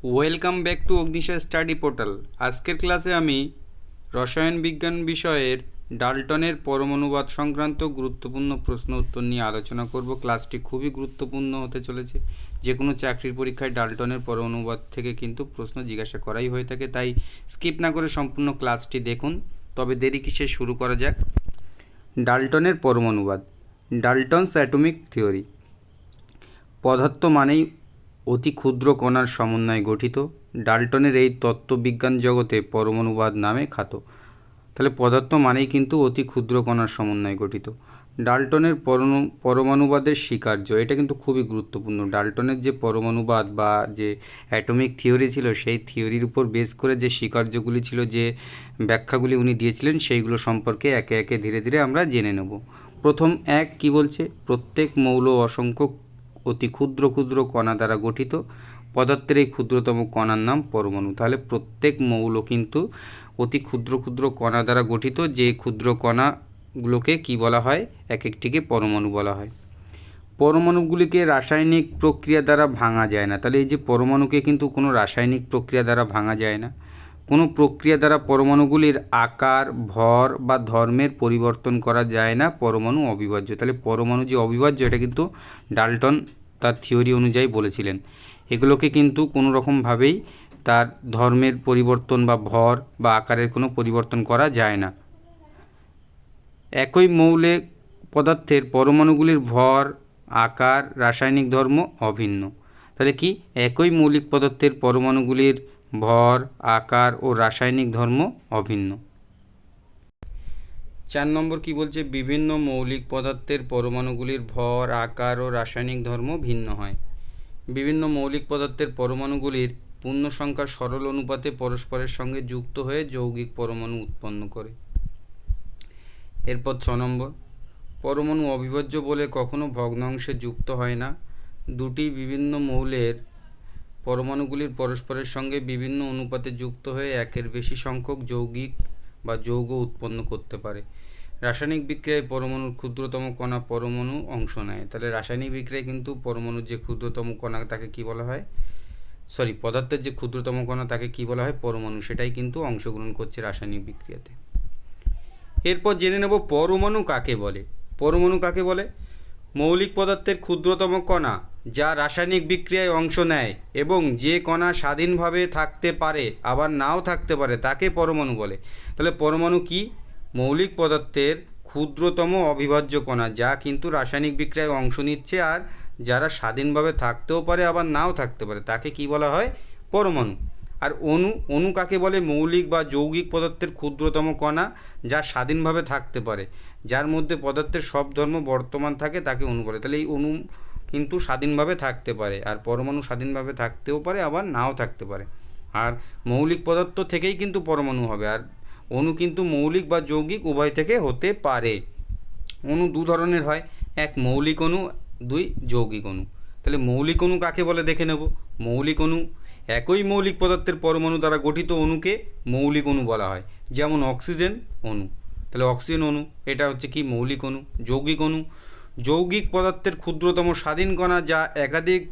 Welcome back to Agnisha study portal. আজকের ক্লাসে আমি রসায়ন বিজ্ঞান বিষয়ের ডাল্টনের পরমাণুবাদ সংক্রান্ত গুরুত্বপূর্ণ প্রশ্ন উত্তর নিয়ে আলোচনা করব। ক্লাসটি খুবই গুরুত্বপূর্ণ হতে চলেছে। যে কোনো চাকরির পরীক্ষায় ডাল্টনের পরমাণুবাদ থেকে কিন্তু প্রশ্ন জিজ্ঞাসা করাই হয়ে থাকে, তাই স্কিপ না করে সম্পূর্ণ ক্লাসটি দেখুন। তবে দেরি কিসে, শুরু করা যাক। ডাল্টনের পরমাণুবাদ, ডাল্টনস অ্যাটমিক থিওরি। পদার্থ মানেই অতি ক্ষুদ্র কণার সমন্বয়ে গঠিত। ডাল্টনের এই তত্ত্ববিজ্ঞান জগতে পরমাণুবাদ নামে খ্যাত। তাহলে পদার্থ মানেই কিন্তু অতি ক্ষুদ্র কণার সমন্বয়ে গঠিত। ডাল্টনের পরমাণুবাদের স্বীকার্য, এটা কিন্তু খুবই গুরুত্বপূর্ণ। ডাল্টনের যে পরমাণুবাদ বা যে অ্যাটমিক থিওরি ছিল, সেই থিওরির উপর বেস করে যে স্বীকার্যগুলি ছিল, যে ব্যাখ্যাগুলি উনি দিয়েছিলেন, সেইগুলো সম্পর্কে একে একে ধীরে ধীরে আমরা জেনে নেব। প্রথম এক কি বলছে, প্রত্যেক মৌল অসংখ্য অতি ক্ষুদ্র ক্ষুদ্র কণা দ্বারা গঠিত। পদার্থের এই ক্ষুদ্রতম কণার নাম পরমাণু। তাহলে প্রত্যেক মৌল কিন্তু অতি ক্ষুদ্র ক্ষুদ্র কণা দ্বারা গঠিত। যে ক্ষুদ্র কণাগুলোকে কি বলা হয়, এক একটিকে পরমাণু বলা হয়। পরমাণুগুলিকে রাসায়নিক প্রক্রিয়া দ্বারা ভাঙা যায় না। তাহলে এই যে পরমাণুকে কিন্তু কোনো রাসায়নিক প্রক্রিয়া দ্বারা ভাঙা যায় না। কোনো প্রক্রিয়া দ্বারা পরমাণুগুলির আকার, ভর বা ধর্মের পরিবর্তন করা যায় না। পরমাণু অবিভাজ্য। তাহলে পরমাণু যে অবিভাজ্য, এটা কিন্তু ডাল্টন তার থিওরি অনুযায়ী বলেছিলেন। এগুলোকে কিন্তু কোনো রকমভাবেই তার ধর্মের পরিবর্তন বা ভর বা আকারের কোনো পরিবর্তন করা যায় না। একই মৌলিক পদার্থের পরমাণুগুলির ভর, আকার, রাসায়নিক ধর্ম অভিন্ন। তাহলে কি, একই মৌলিক পদার্থের পরমাণুগুলির ভর, আকার ও রাসায়নিক ধর্ম অভিন্ন। 4 নম্বর কি বলছে, বিভিন্ন মৌলিক পদার্থের পরমাণুগুলির ভর, আকার ও রাসায়নিক ধর্ম ভিন্ন হয়। বিভিন্ন মৌলিক পদার্থের পরমাণুগুলির পূর্ণ সংখ্যার সরল অনুপাতে পরস্পরের সঙ্গে যুক্ত হয়ে যৌগিক পরমাণু উৎপন্ন করে। এরপর 6 নম্বর, পরমাণু অবিভাজ্য বলে কখনো ভগ্নাংশে যুক্ত হয় না। দুটি বিভিন্ন মৌলের পরমাণুগুলির পরস্পরের সঙ্গে বিভিন্ন অনুপাতে যুক্ত হয়ে একের বেশি সংখ্যক যৌগিক বা যৌগ উৎপন্ন করতে পারে। রাসায়নিক বিক্রিয়ায় পরমাণুর ক্ষুদ্রতম কণা পরমাণু অংশ নেয়। তাহলে রাসায়নিক বিক্রিয়ায় কিন্তু পরমাণুর যে ক্ষুদ্রতম কণা তাকে কি বলা হয়, পদার্থের যে ক্ষুদ্রতম কণা তাকে কি বলা হয়, পরমাণু। সেটাই কিন্তু অংশগ্রহণ করছে রাসায়নিক বিক্রিয়াতে। এরপর জেনে নেব পরমাণু কাকে বলে। পরমাণু কাকে বলে, মৌলিক পদার্থের ক্ষুদ্রতম কণা যা রাসায়নিক বিক্রিয়ায় অংশ নেয় এবং যে কণা স্বাধীনভাবে থাকতে পারে আবার নাও থাকতে পারে তাকে পরমাণু বলে। তাহলে পরমাণু কি, মৌলিক পদার্থের ক্ষুদ্রতম অবিভাজ্য কণা যা কিন্তু রাসায়নিক বিক্রিয়ায় অংশ নিচ্ছে আর যারা স্বাধীনভাবে থাকতেও পারে আবার নাও থাকতে পারে তাকে কি বলা হয়, পরমাণু। আর অণু কাকে বলে, মৌলিক বা যৌগিক পদার্থের ক্ষুদ্রতম কণা যা স্বাধীনভাবে থাকতে পারে, যার মধ্যে পদার্থের সব ধর্ম বর্তমান থাকে তাকে অণু বলে। তাহলে এই অণু কিন্তু স্বাধীনভাবে থাকতে পারে, আর পরমাণু স্বাধীনভাবে থাকতেও পারে আবার নাও থাকতে পারে। আর মৌলিক পদার্থ থেকেই কিন্তু পরমাণু হবে, আর অণু কিন্তু মৌলিক বা যৌগিক উভয় থেকে হতে পারে। অণু দু ধরনের হয়, এক মৌলিক অণু, দুই যৌগিক অণু। তাহলে মৌলিক অণু কাকে বলে দেখে নেব। মৌলিক অণু, একই মৌলিক পদার্থের পরমাণু দ্বারা গঠিত অণুকে মৌলিক অণু বলা হয়। যেমন অক্সিজেন অণু, তাহলে অক্সিজেন অণু এটা হচ্ছে কি, মৌলিক অণু। যৌগিক অণু, যৌগিক পদার্থের ক্ষুদ্রতম স্বাধীন কণা যা একাধিক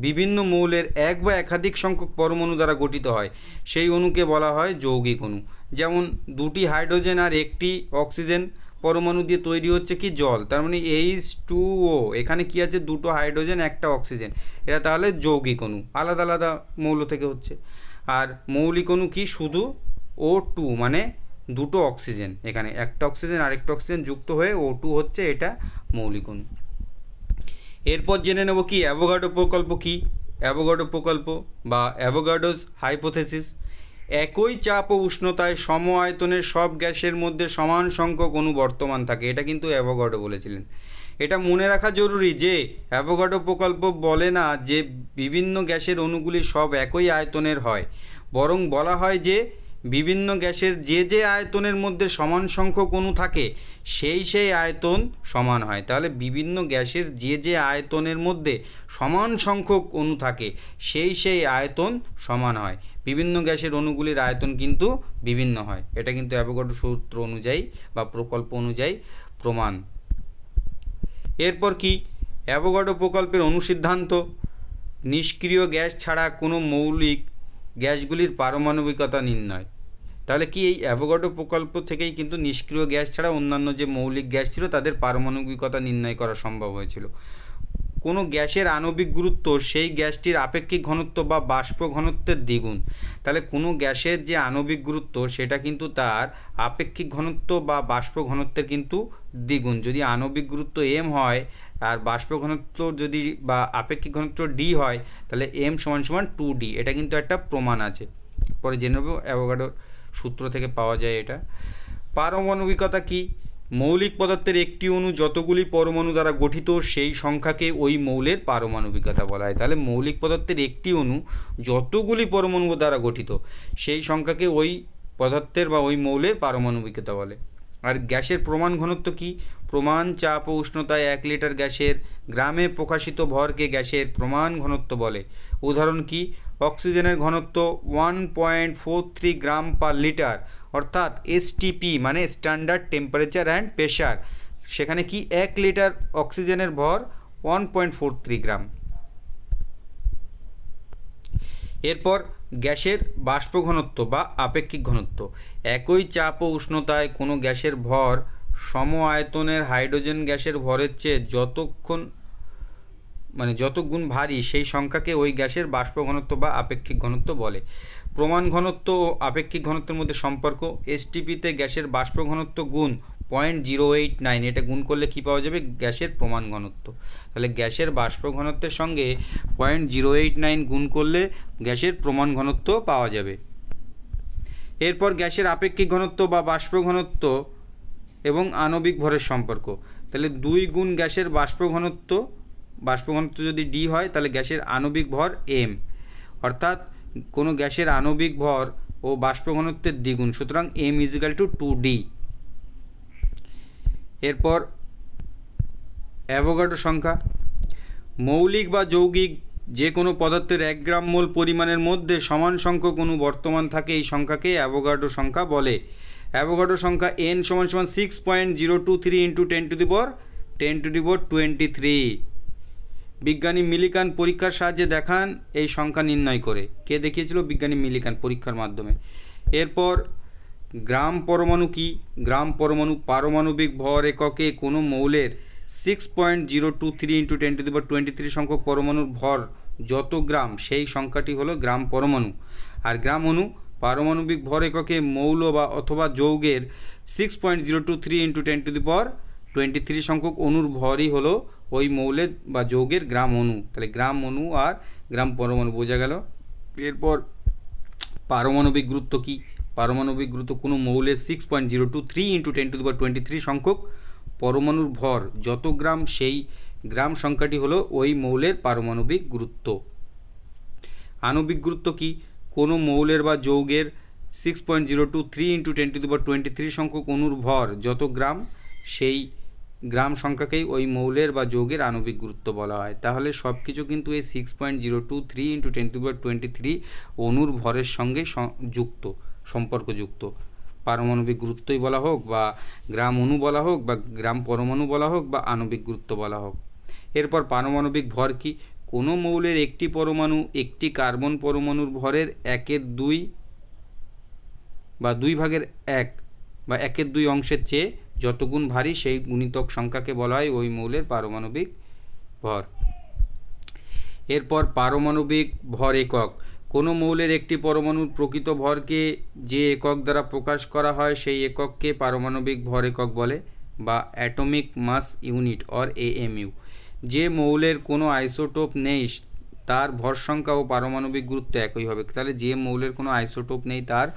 বিভিন্ন মৌলের এক বা একাধিক সংখ্যক পরমাণু দ্বারা গঠিত হয়, সেই অণুকে বলা হয় যৌগিক অণু। যেমন দুটি হাইড্রোজেন আর একটি অক্সিজেন পরমাণু দিয়ে তৈরি হচ্ছে কি, জল। তার মানে H2O, এখানে কি আছে, দুটো হাইড্রোজেন একটা অক্সিজেন, এটা তাহলে যৌগিক অণু, আলাদা আলাদা মৌল থেকে হচ্ছে। আর মৌলিক অণু কি, শুধু O2 মানে দুটো অক্সিজেন, এখানে একটা অক্সিজেন আরেকটা অক্সিজেন যুক্ত হয়ে O2 হচ্ছে, এটা মৌলিক অণু। এরপর জেনে নেব কি অ্যাভোগাড্রো প্রকল্প কি। অ্যাভোগাড্রো প্রকল্প বা অ্যাভোগাড্রোস হাইপোথেসিস, একই চাপ ও উষ্ণতায় সম আয়তনের সব গ্যাসের মধ্যে সমান সংখ্যক অণু বর্তমান থাকে, এটা কিন্তু অ্যাভোগাড্রো বলেছিলেন। এটা মনে রাখা জরুরি যে অ্যাভোগাড্রো প্রকল্প বলে না যে বিভিন্ন গ্যাসের অণুগুলি সব একই আয়তনের হয়, বরং বলা হয় যে বিভিন্ন গ্যাসের যে যে আয়তনের মধ্যে সমান সংখ্যক অণু থাকে সেই আয়তন সমান হয়। তাহলে বিভিন্ন গ্যাসের যে যে আয়তনের মধ্যে সমান সংখ্যক অণু থাকে সেই আয়তন সমান হয়। বিভিন্ন গ্যাসের অণুগুলির আয়তন কিন্তু বিভিন্ন হয়, এটা কিন্তু অ্যাভোগাড্রো সূত্র অনুযায়ী বা প্রকল্প অনুযায়ী প্রমাণ। এরপর কি, অ্যাভোগাড্রো প্রকল্পের অনুসিদ্ধান্ত, নিষ্ক্রিয় গ্যাস ছাড়া কোনো মৌলিক গ্যাসগুলির পারমাণবিকতা নির্ণয়। তাহলে কি এই অ্যাভোগাড্রো প্রকল্প থেকেই কিন্তু নিষ্ক্রিয় গ্যাস ছাড়া অন্যান্য যে মৌলিক গ্যাস ছিল তাদের পারমাণবিকতা নির্ণয় করা সম্ভব হয়েছিল। কোনো গ্যাসের আণবিক গুরুত্ব সেই গ্যাসটির আপেক্ষিক ঘনত্ব বা বাষ্প ঘনত্বের দ্বিগুণ। তাহলে কোনো গ্যাসের যে আণবিক গুরুত্ব সেটা কিন্তু তার আপেক্ষিক ঘনত্ব বা বাষ্প ঘনত্বের কিন্তু দ্বিগুণ। যদি আণবিক গুরুত্ব এম হয় আর বাষ্প ঘনত্ব যদি বা আপেক্ষিক ঘনত্ব ডি হয় তাহলে এম সমান সমান 2D। এটা কিন্তু একটা প্রমাণ আছে, পরে জেনে নেব অ্যাভোগাড্রোর সূত্র থেকে পাওয়া যায় এটা। পারমাণবিকতা কি? মৌলিক পদার্থের একটি অণু যতগুলি পরমাণু দ্বারা গঠিত সেই সংখ্যাকে ওই মৌলের পারমাণবিকতা বলা হয়। তাহলে মৌলিক পদার্থের একটি অণু যতগুলি পরমাণু দ্বারা গঠিত সেই সংখ্যাকে ওই পদার্থের বা ওই মৌলের পারমাণবিকতা বলে। আর গ্যাসের প্রমাণ ঘনত্ব কি? প্রমাণ চাপ ও উষ্ণতায় 1 লিটার গ্যাসের গ্রামে প্রকাশিত ভরকে গ্যাসের প্রমাণ ঘনত্ব বলে। উদাহরণ কি? অক্সিজেনের ঘনত্ব 1.43 গ্রাম পার লিটার, অর্থাৎ এসটিপি মানে স্ট্যান্ডার্ড টেম্পারেচার অ্যান্ড প্রেশার। সেখানে কি 1 লিটার অক্সিজেনের ভর 1.43 গ্রাম। এরপর গ্যাসের বাষ্প ঘনত্ব বা আপেক্ষিক ঘনত্ব। একই চাপ ও উষ্ণতায় কোনো গ্যাসের ভর সম আয়তনের হাইড্রোজেন গ্যাসের ভরের চেয়ে যত গুণ ভারী সেই সংখ্যাকে ওই গ্যাসের বাষ্প ঘনত্ব বা আপেক্ষিক ঘনত্ব বলে। প্রমাণ ঘনত্ব ও আপেক্ষিক ঘনত্বের মধ্যে সম্পর্ক। এসটিপিতে গ্যাসের বাষ্প ঘনত্ব গুণ 0.089, এটা গুণ করলে কি পাওয়া যাবে? গ্যাসের প্রমাণ ঘনত্ব। তাহলে গ্যাসের বাষ্প ঘনত্বের সঙ্গে 0.089 গুণ করলে গ্যাসের প্রমাণ ঘনত্ব পাওয়া যাবে। এরপর গ্যাসের আপেক্ষিক ঘনত্ব বা বাষ্প ঘনত্ব এবং আণবিক ভরের সম্পর্ক। তাহলে 2 গুণ গ্যাসের বাষ্প ঘনত্ব যদি ডি হয় তাহলে গ্যাসের আণবিক ভর এম, অর্থাৎ কোনো গ্যাসের আণবিক ভর ও বাষ্প ঘনত্বের দ্বিগুণ, সুতরাং এম ইজিক্যাল টু 2D। এরপর অ্যাভোগাড্রো সংখ্যা। মৌলিক বা যৌগিক যে কোনো পদার্থের 1 গ্রাম মোল পরিমাণের মধ্যে সমান সংখ্যক অণু বর্তমান থাকে এই সংখ্যাকে অ্যাভোগাড্রো সংখ্যা বলে। অ্যাভোগাড্রো সংখ্যা n সমান সমান 6.023 × 10⁻23। বিজ্ঞানী মিলিকান পরীক্ষার সাহায্যে দেখান এই সংখ্যা নির্ণয় করে। কে দেখিয়েছিল? বিজ্ঞানী মিলিকান পরীক্ষার মাধ্যমে। এরপর গ্রাম পরমাণু কি? গ্রাম পরমাণু পারমাণবিক ভর এককে কোনো মৌলের 6.023 × 10⁻23 সংখ্যক পরমাণুর ভর যত গ্রাম সেই সংখ্যাটি হলো গ্রাম পরমাণু। আর গ্রাম অণু পারমাণবিক ভর এককে মৌল বা অথবা যৌগের 6.023 × 10⁻23 সংখ্যক অণুর ভরই হলো ওই মৌলের বা যৌগের গ্রাম অণু। তাহলে গ্রাম অণু আর গ্রাম পরমাণু বোঝা গেল। এরপর পারমাণবিক গুরুত্ব কি? পারমাণবিক গুরুত্ব কোনো মৌলের 6.023 × 10⁻23 সংখ্যক পরমাণুর ভর যত গ্রাম সেই গ্রাম সংখ্যাটি হলো ওই মৌলের পারমাণবিক গুরুত্ব। আণবিক গুরুত্ব কি? কোনো মৌলের বা যৌগের 6.023 × 10⁻23 সংখ্যক অণুর ভর যত গ্রাম সেই গ্রাম সংখ্যাকেই ওই মৌলের বা যৌগের আণবিক গুরুত্ব বলা হয়। তাহলে সব কিছু কিন্তু এই 6.023 × 10⁻23 অণুর ভরের সঙ্গে সম্পর্কযুক্ত। পারমাণবিক গুরুত্বই বলা হোক বা গ্রাম অণু বলা হোক বা গ্রাম পরমাণু বলা হোক বা আণবিক গুরুত্ব বলা হোক। এরপর পারমাণবিক ভর কি? কোনো মৌলের একটি পরমাণু একটি কার্বন পরমাণুর ভরের 1/2 বা 2/1 বা 1/2 অংশের চেয়ে যত গুণ ভারী সেই গুণিতক সংখ্যাকে বলা হয় ওই মৌলের পারমাণবিক ভর। এরপর পারমাণবিক ভর একক। কোনো মৌলের একটি পরমাণুর প্রকৃত ভরকে যে একক দ্বারা প্রকাশ করা হয় সেই একককে পারমাণবিক ভর একক বলে বা atomic mass unit or AMU। যে মৌলের কোনো আইসোটোপ নেই তার ভর সংখ্যা ও পারমাণবিক গুরুত্ব একই হবে। তাহলে যে মৌলের কোনো আইসোটোপ নেই তার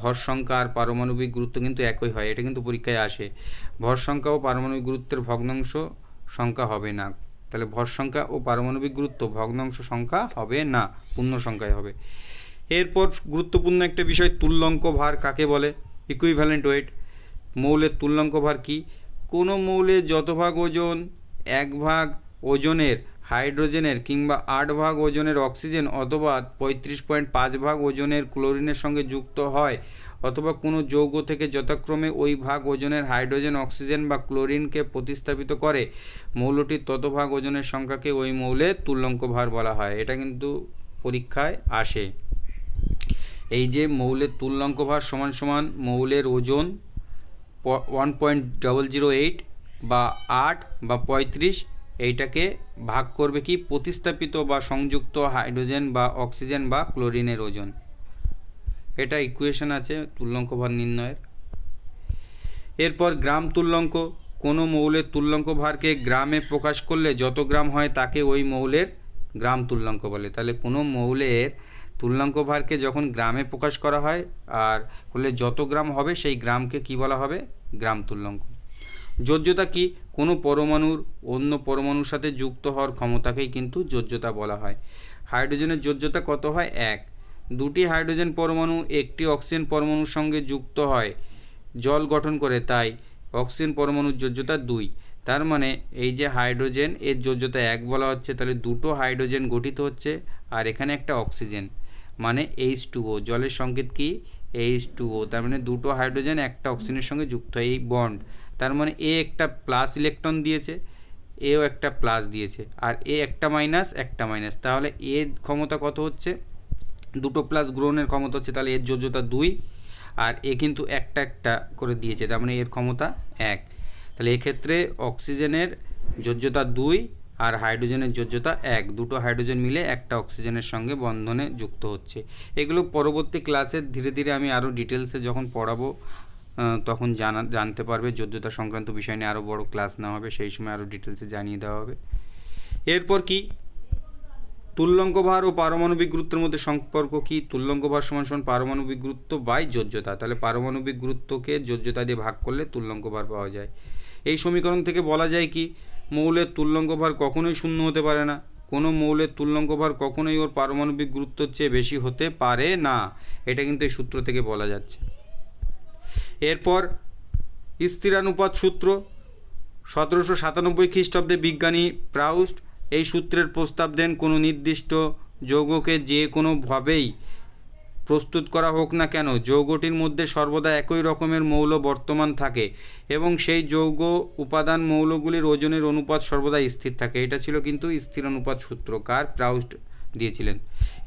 ভর সংখ্যা আর পারমাণবিক গুরুত্ব কিন্তু একই হয়। এটা কিন্তু পরীক্ষায় আসে। ভর সংখ্যা ও পারমাণবিক গুরুত্বের ভগ্নাংশ সংখ্যা হবে না। তাহলে ভর সংখ্যা ও পারমাণবিক গুরুত্ব ভগ্নাংশ সংখ্যা হবে না, পূর্ণ সংখ্যায় হবে। এরপর গুরুত্বপূর্ণ একটা বিষয়, তুল্যাঙ্ক ভার কাকে বলে? Equivalent wait. মৌলের তুল্যাঙ্ক ভার কি? কোনো মৌলের যত ভাগ ওজন 1 ভাগ ওজনের হাইড্রোজেনের কিংবা 8 ভাগ ওজনের অক্সিজেন অথবা 35.5 ভাগ ওজনের ক্লোরিনের সঙ্গে যুক্ত হয় অথবা কোনো যৌগ থেকে যথাক্রমে ওই ভাগ ওজনের হাইড্রোজেন, অক্সিজেন বা ক্লোরিনকে প্রতিস্থাপিত করে মৌলটির তত ভাগ ওজনের সংখ্যাকে ওই মৌলের তুল্যাঙ্ক ভার বলা হয়। এটা কিন্তু পরীক্ষায় আসে। এই যে মৌলের তুল্যাঙ্ক ভার সমান সমান মৌলের ওজন 1.008 বা 8 বা 35, এইটাকে ভাগ করবে কি প্রতিস্থাপিত বা সংযুক্ত হাইড্রোজেন বা অক্সিজেন বা ক্লোরিনের ওজন। এটা ইকুয়েশন আছে তুল্যাঙ্ক ভার নির্ণয়ের। এরপর গ্রাম তুল্যাঙ্ক, কোনো মৌলের তুল্যাঙ্ক ভারকে গ্রামে প্রকাশ করলে যত গ্রাম হয় তাকে ওই মৌলের গ্রাম তুল্যাঙ্ক বলে। তাহলে কোনো মৌলের তুল্যাঙ্ক ভারকে যখন গ্রামে প্রকাশ করা হয় আর করলে যত গ্রাম হবে সেই গ্রামকে কি বলা হবে, গ্রাম তুল্যাঙ্ক। যোজ্যতা কি, কোনো পরমাণুর অন্য পরমাণুর সাথে যুক্ত হওয়ার ক্ষমতাকেই কিন্তু যোজ্যতা বলা হয়। হাইড্রোজেনের যোজ্যতা কত হয়, 1। দুটি হাইড্রোজেন পরমাণু একটি অক্সিজেন পরমাণুর সঙ্গে যুক্ত হয় জল গঠন করে, তাই অক্সিজেন পরমাণুর যোজ্যতা 2। তার মানে এই যে হাইড্রোজেন এর যোজ্যতা 1 বলা হচ্ছে, তাহলে দুটো হাইড্রোজেন গঠিত হচ্ছে আর এখানে একটা অক্সিজেন, মানে H2O। জলের সংকেত কি, H2O। তার মানে দুটো হাইড্রোজেন একটা অক্সিজেনের সঙ্গে যুক্ত হয়, এই বন্ড। তার মানে এ একটা প্লাস ইলেকট্রন দিয়েছে, এও একটা প্লাস দিয়েছে, আর এ একটা মাইনাস একটা মাইনাস, তাহলে এর ক্ষমতা কত হচ্ছে, দুটো প্লাস গ্রহণের ক্ষমতা হচ্ছে, তাহলে এর যোজ্যতা 2। আর এ কিন্তু একটা একটা করে দিয়েছে, তার মানে এর ক্ষমতা 1। তাহলে এক্ষেত্রে অক্সিজেনের যোজ্যতা 2 আর হাইড্রোজেনের যোজ্যতা 1। দুটো হাইড্রোজেন মিলে একটা অক্সিজেনের সঙ্গে বন্ধনে যুক্ত হচ্ছে। এগুলো পরবর্তী ক্লাসে ধীরে ধীরে আমি আরও ডিটেলসে যখন পড়াবো তখন জানতে পারবে। যোজ্যতা সংক্রান্ত বিষয় নিয়ে আরও বড় ক্লাস নেওয়া হবে, সেই সময় আরও ডিটেলসে জানিয়ে দেওয়া হবে। এরপর কি, তুল্যাঙ্ক ভার ও পারমাণবিক গুরুত্বের মধ্যে সম্পর্ক কি, তুল্যাঙ্ক ভার সমান সমান পারমাণবিক গুরুত্ব বাই যোজ্যতা। তাহলে পারমাণবিক গুরুত্বকে যোজ্যতা দিয়ে ভাগ করলে তুল্যাঙ্ক ভার পাওয়া যায়। এই সমীকরণ থেকে বলা যায় কি, মৌলের তুল্যাঙ্ক ভার কখনোই শূন্য হতে পারে না, কোনো মৌলের তুল্যাঙ্ক ভার কখনোই ওর পারমাণবিক গুরুত্বের চেয়ে বেশি হতে পারে না। এটা কিন্তু এই সূত্র থেকে বলা যাচ্ছে। এরপর স্থিরানুপাত সূত্র, 1797 খ্রিস্টাব্দে বিজ্ঞানী প্রাউস্ট এই সূত্রের প্রস্তাব দেন। কোনো নির্দিষ্ট যৌগকে যে কোনোভাবেই প্রস্তুত করা হোক না কেন, যৌগটির মধ্যে সর্বদা একই রকমের মৌল বর্তমান থাকে এবং সেই যৌগ উপাদান মৌলগুলির ওজনের অনুপাত সর্বদা স্থির থাকে। এটা ছিল কিন্তু স্থিরানুপাত সূত্র, কার, প্রাউস্ট দিয়েছিলেন।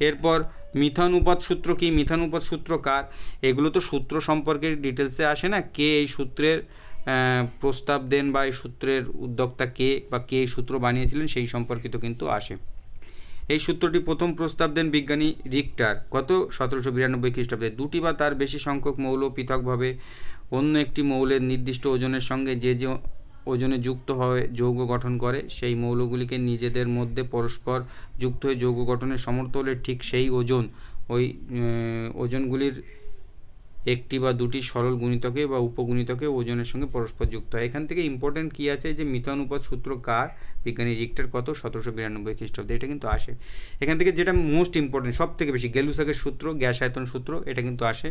এরপর মিথানুপাত সূত্র কি, মিথানুপাত সূত্র কার, এগুলো তো সূত্র সম্পর্কে ডিটেলসে আসে না, কে এই সূত্রের প্রস্তাব দেন বা এই সূত্রের উদ্যোক্তা কে বা কে এই সূত্র বানিয়েছিলেন সেই সম্পর্কিত কিন্তু আসে। এই সূত্রটি প্রথম প্রস্তাব দেন বিজ্ঞানী রিক্টার, কত, 1792 খ্রিস্টাব্দে। দুটি বা তার বেশি সংখ্যক মৌল পৃথকভাবে অন্য একটি মৌলের নির্দিষ্ট ওজনের সঙ্গে যে যে ওজনে যুক্ত হয়ে যৌগ গঠন করে, সেই মৌলগুলিকে নিজেদের মধ্যে পরস্পর যুক্ত হয়ে যৌগ গঠনের সমর্থ হলে ঠিক সেই ওজন, ওই ওজনগুলির একটি বা দুটি সরল গুণিতকে বা উপগুণিতকে ওজনের সঙ্গে পরস্পর যুক্ত হয়। এখান থেকে ইম্পর্টেন্ট কী আছে, যে মিথানুপাত সূত্র কার, বিজ্ঞানী রিক্টার, কত, 1792 খ্রিস্টাব্দে। এটা কিন্তু আসে। এখান থেকে যেটা মোস্ট ইম্পর্টেন্ট, সব থেকে বেশি, গেলুসাকের সূত্র, গ্যাস আয়তন সূত্র, এটা কিন্তু আসে।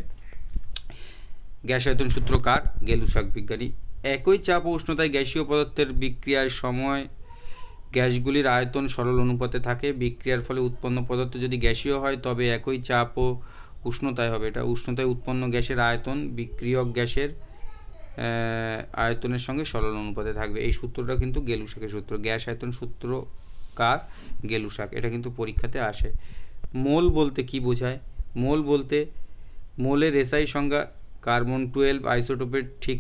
গ্যাস আয়তন সূত্র কার, গেলুসাক বিজ্ঞানী। একই চাপ ও উষ্ণতায় গ্যাসীয় পদার্থের বিক্রিয়ার সময় গ্যাসগুলির আয়তন সরল অনুপাতে থাকে। বিক্রিয়ার ফলে উৎপন্ন পদার্থ যদি গ্যাসীয় হয় তবে একই চাপ ও উষ্ণতায় হবে। এটা উষ্ণতায় উৎপন্ন গ্যাসের আয়তন বিক্রিয়ক গ্যাসের আয়তনের সঙ্গে সরল অনুপাতে থাকবে। এই সূত্রটা কিন্তু গেলুসাকের সূত্র। গ্যাস আয়তন সূত্র কার, গেলুসাক। এটা কিন্তু পরীক্ষাতে আসে। মোল বলতে কি বোঝায়, মোল বলতে মোলের এসআই সংজ্ঞা কার্বন 12 আইসোটোপের ঠিক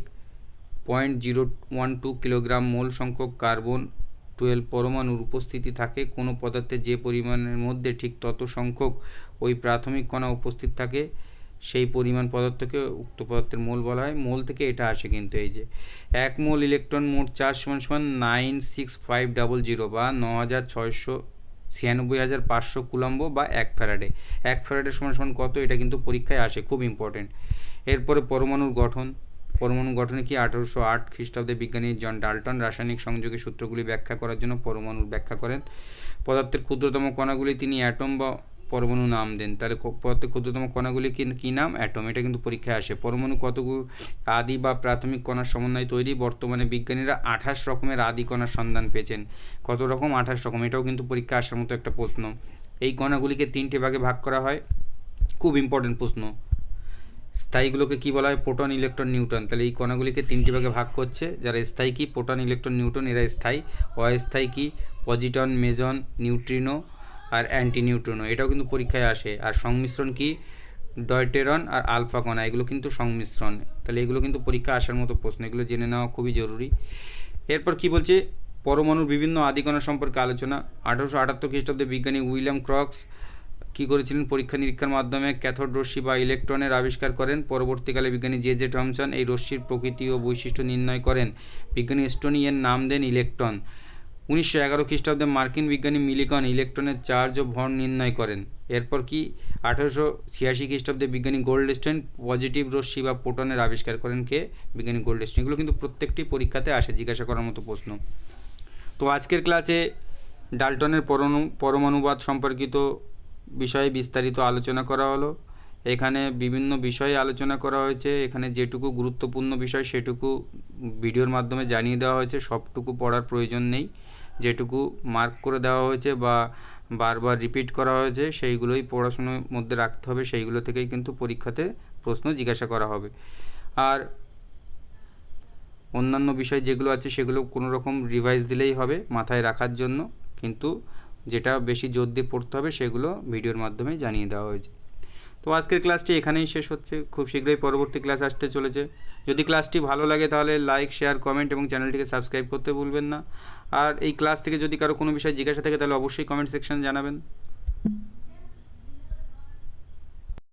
0.012 কিলোগ্রাম মোল সংখ্যক কার্বন 12 পরমাণুর উপস্থিতি থাকে কোনো পদার্থে যে পরিমাণের মধ্যে ঠিক তত সংখ্যক ওই প্রাথমিক কণা উপস্থিত থাকে সেই পরিমাণ পদার্থকে উক্ত পদার্থের মোল বলা হয়। মোল থেকে এটা আসে কিন্তু, এই যে 1 মোল ইলেকট্রন মোট চার্জ সমান 96500 বা 9696,500 কুলম্ব বা 1 ফ্যারাডে। 1 ফ্যারাডে সমান কত, এটা কিন্তু পরীক্ষায় আসে, খুব ইম্পর্টেন্ট। এরপরে পরমাণুর গঠন, পরমাণু গঠনে কি, 1808 খ্রিস্টাব্দে বিজ্ঞানী জন ডাল্টন রাসায়নিক সংযোগের সূত্রগুলি ব্যাখ্যা করার জন্য পরমাণুর ব্যাখ্যা করেন। পদার্থের ক্ষুদ্রতম কণাগুলি তিনি অ্যাটম বা পরমাণু নাম দেন। তাহলে পদার্থের ক্ষুদ্রতম কণাগুলি কী নাম, অ্যাটম। এটা কিন্তু পরীক্ষায় আসে। পরমাণু কতগুলো আদি বা প্রাথমিক কণার সমন্বয়ে তৈরি। বর্তমানে বিজ্ঞানীরা 28 রকমের আদি কণার সন্ধান পেয়েছেন। কত রকম, 28 রকম। এটাও কিন্তু পরীক্ষা আসার মতো একটা প্রশ্ন। এই কণাগুলিকে 3টে ভাগে ভাগ করা হয়, খুব ইম্পর্টেন্ট প্রশ্ন। স্থায়ীগুলোকে কি বলা হয়, প্রোটন, ইলেকট্রন, নিউট্রন। তাহলে এই কণাগুলিকে 3টে ভাগে ভাগ করছে। যারা স্থায়ী কি, প্রোটন, ইলেকট্রন, নিউট্রন, এরা স্থায়ী। অস্থায়ী কি, পজিটন, মেজন, নিউট্রিনো আর অ্যান্টি নিউট্রিনো। এটাও কিন্তু পরীক্ষায় আসে। আর সংমিশ্রণ কি, ডয়টেরন আর আলফা কণা, এগুলো কিন্তু সংমিশ্রণ। তাহলে এগুলো কিন্তু পরীক্ষা আসার মতো প্রশ্ন, এগুলো জেনে নেওয়া খুবই জরুরি। এরপর কি বলছে, পরমাণুর বিভিন্ন আদিকণা সম্পর্কে আলোচনা। 1878 খ্রিস্টাব্দে বিজ্ঞানী উইলিয়াম ক্রক্স কী করেছিলেন, পরীক্ষা নিরীক্ষার মাধ্যমে ক্যাথোড রশ্মি বা ইলেকট্রনের আবিষ্কার করেন। পরবর্তীকালে বিজ্ঞানী জে থমসন এই রশ্মির প্রকৃতি ও বৈশিষ্ট্য নির্ণয় করেন। বিজ্ঞানী স্টোনি এর নাম দেন ইলেকট্রন। 1911 খ্রিস্টাব্দে মার্কিন বিজ্ঞানী মিলিকন ইলেকট্রনের চার্জ ও ভর নির্ণয় করেন। এরপর কি 1886 খ্রিস্টাব্দে বিজ্ঞানী গোল্ডস্টেইন পজিটিভ রশ্মি বা প্রোটনের আবিষ্কার করেন। কে? বিজ্ঞানী গোল্ডস্টেইন। এগুলো কিন্তু প্রত্যেকটি পরীক্ষাতে আসে, জিজ্ঞাসা করার মতো প্রশ্ন। তো আজকের ক্লাসে ডাল্টনের পরমাণুবাদ সম্পর্কিত বিষয়ে বিস্তারিত আলোচনা করা হলো। এখানে বিভিন্ন বিষয়ে আলোচনা করা হয়েছে। এখানে যেটুকু গুরুত্বপূর্ণ বিষয় সেটুকু ভিডিওর মাধ্যমে জানিয়ে দেওয়া হয়েছে, সবটুকু পড়ার প্রয়োজন নেই। যেটুকু মার্ক করে দেওয়া হয়েছে বা বারবার রিপিট করা হয়েছে সেইগুলোই পড়াশোনার মধ্যে রাখতে হবে, সেইগুলো থেকেই কিন্তু পরীক্ষাতে প্রশ্ন জিজ্ঞাসা করা হবে। আর অন্যান্য বিষয় যেগুলো আছে সেগুলো কোনো রকম রিভাইজ দিলেই হবে মাথায় রাখার জন্য, কিন্তু যেটা বেশি জোর দিয়ে পড়তে হবে সেগুলো ভিডিওর মাধ্যমে জানিয়ে দেওয়া হয়েছে। তো আজকের ক্লাসটি এখানেই শেষ হচ্ছে, খুব শীঘ্রই পরবর্তী ক্লাস আসতে চলেছে। যদি ক্লাসটি ভালো লাগে তাহলে লাইক, শেয়ার, কমেন্ট এবং চ্যানেলটিকে সাবস্ক্রাইব করতে ভুলবেন না। আর এই ক্লাস থেকে যদি কারো কোনো বিষয় জিজ্ঞাসা থাকে তাহলে অবশ্যই কমেন্ট সেকশন জানাবেন।